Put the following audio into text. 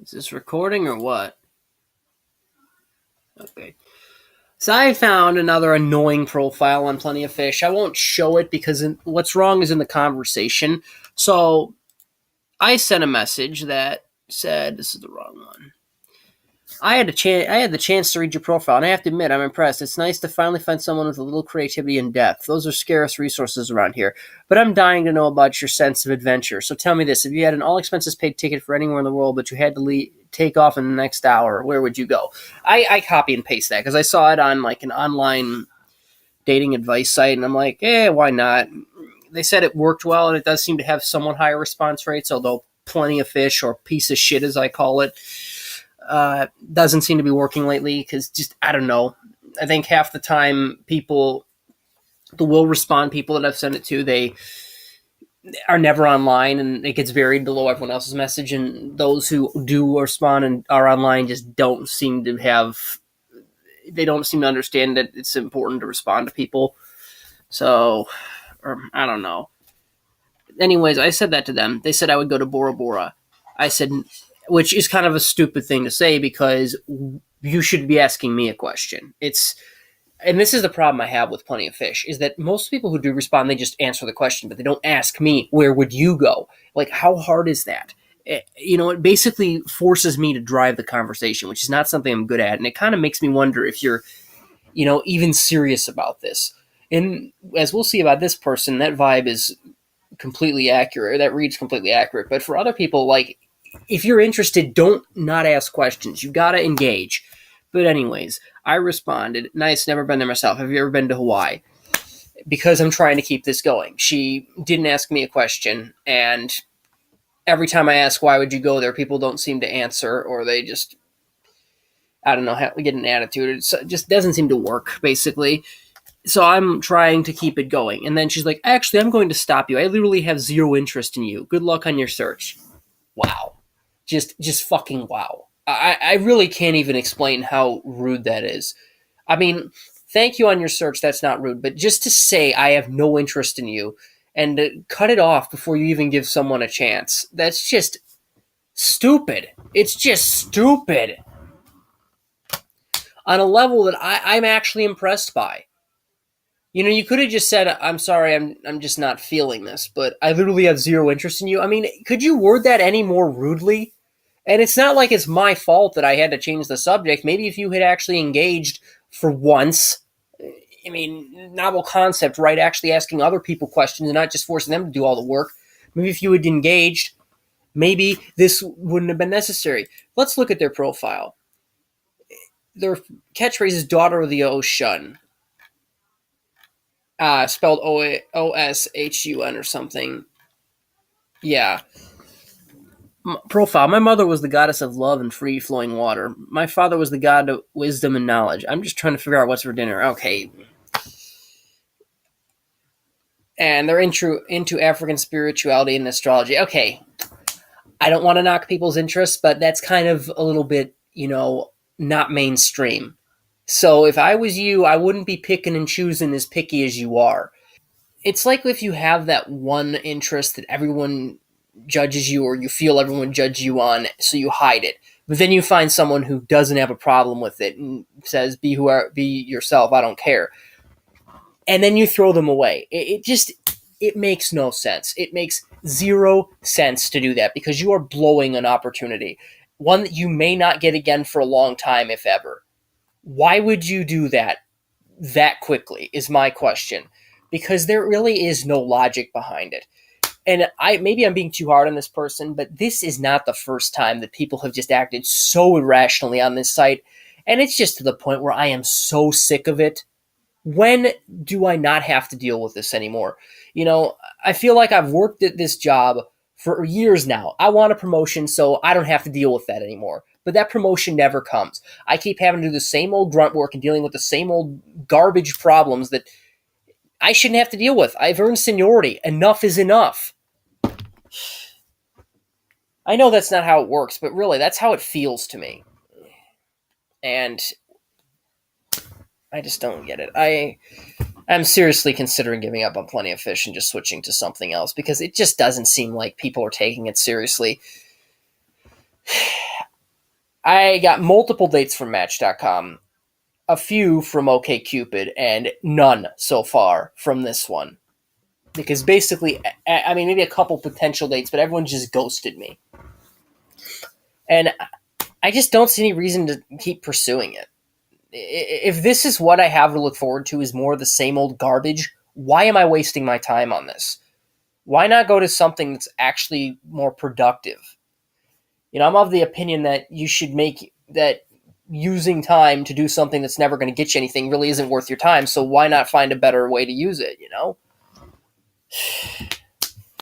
Is this recording or what? Okay. So I found another annoying profile on Plenty of Fish. I won't show it because what's wrong is in the conversation. So I sent a message that said, "This is the wrong one." I had the chance to read your profile, and I have to admit, I'm impressed. It's nice to finally find someone with a little creativity and depth. Those are scarce resources around here. But I'm dying to know about your sense of adventure. So tell me this: if you had an all expenses paid ticket for anywhere in the world, but you had to take off in the next hour, where would you go? I copy and paste that because I saw it on like an online dating advice site, and I'm like, why not? They said it worked well, and it does seem to have somewhat higher response rates, although Plenty of Fish, or Piece of Shit as I call it, doesn't seem to be working lately because just, I don't know. I think half the time the will respond people that I've sent it to, they are never online and it gets buried below everyone else's message. And those who do respond and are online just they don't seem to understand that it's important to respond to people. So, or I don't know. Anyways, I said that to them. They said I would go to Bora Bora. I said, which is kind of a stupid thing to say because you should be asking me a question. And this is the problem I have with Plenty of Fish, is that most people who do respond, they just answer the question, but they don't ask me, where would you go? Like, how hard is that? It basically forces me to drive the conversation, which is not something I'm good at. And it kind of makes me wonder if you're, even serious about this. And as we'll see about this person, that vibe is completely accurate. That reads completely accurate. But for other people, like, if you're interested, don't not ask questions. You got to engage. But anyways, I responded, "Nice, never been there myself. Have you ever been to Hawaii?" Because I'm trying to keep this going. She didn't ask me a question, and every time I ask why would you go there, people don't seem to answer, or they just, I don't know, get an attitude. It just doesn't seem to work, basically. So I'm trying to keep it going. And then she's like, "Actually, I'm going to stop you. I literally have zero interest in you. Good luck on your search." Wow. Just fucking wow. I really can't even explain how rude that is. I mean, thank you on your search, that's not rude, but just to say I have no interest in you and to cut it off before you even give someone a chance, that's just stupid. It's just stupid. On a level that I'm actually impressed by. You could have just said, "I'm sorry, I'm just not feeling this, but I literally have zero interest in you." I mean, could you word that any more rudely? And it's not like it's my fault that I had to change the subject. Maybe if you had actually engaged for once, I mean, novel concept, right? Actually asking other people questions and not just forcing them to do all the work. Maybe if you had engaged, maybe this wouldn't have been necessary. Let's look at their profile. Their catchphrase is "Daughter of the Ocean," spelled Oshun or something. Yeah. Profile: my mother was the goddess of love and free flowing water. My father was the god of wisdom and knowledge. I'm just trying to figure out what's for dinner. Okay. And they're into African spirituality and astrology. Okay. I don't want to knock people's interests, but that's kind of a little bit, not mainstream. So if I was you, I wouldn't be picking and choosing as picky as you are. It's like if you have that one interest that everyone judges you, or you feel everyone judges you on, so you hide it. But then you find someone who doesn't have a problem with it and says, be yourself, I don't care." And then you throw them away. It makes no sense. It makes zero sense to do that because you are blowing an opportunity, one that you may not get again for a long time, if ever. Why would you do that quickly is my question, because there really is no logic behind it. And maybe I'm being too hard on this person, but this is not the first time that people have just acted so irrationally on this site. And it's just to the point where I am so sick of it. When do I not have to deal with this anymore? I feel like I've worked at this job for years now. I want a promotion, so I don't have to deal with that anymore. But that promotion never comes. I keep having to do the same old grunt work and dealing with the same old garbage problems that I shouldn't have to deal with. I've earned seniority. Enough is enough. I know that's not how it works, but really, that's how it feels to me. And I just don't get it. I'm seriously considering giving up on Plenty of Fish and just switching to something else because it just doesn't seem like people are taking it seriously. I got multiple dates from Match.com, a few from OkCupid, and none so far from this one. Because basically, I mean, maybe a couple potential dates, but everyone just ghosted me. And I just don't see any reason to keep pursuing it. If this is what I have to look forward to is more of the same old garbage, why am I wasting my time on this? Why not go to something that's actually more productive? I'm of the opinion that you should make that using time to do something that's never going to get you anything really isn't worth your time. So why not find a better way to use it?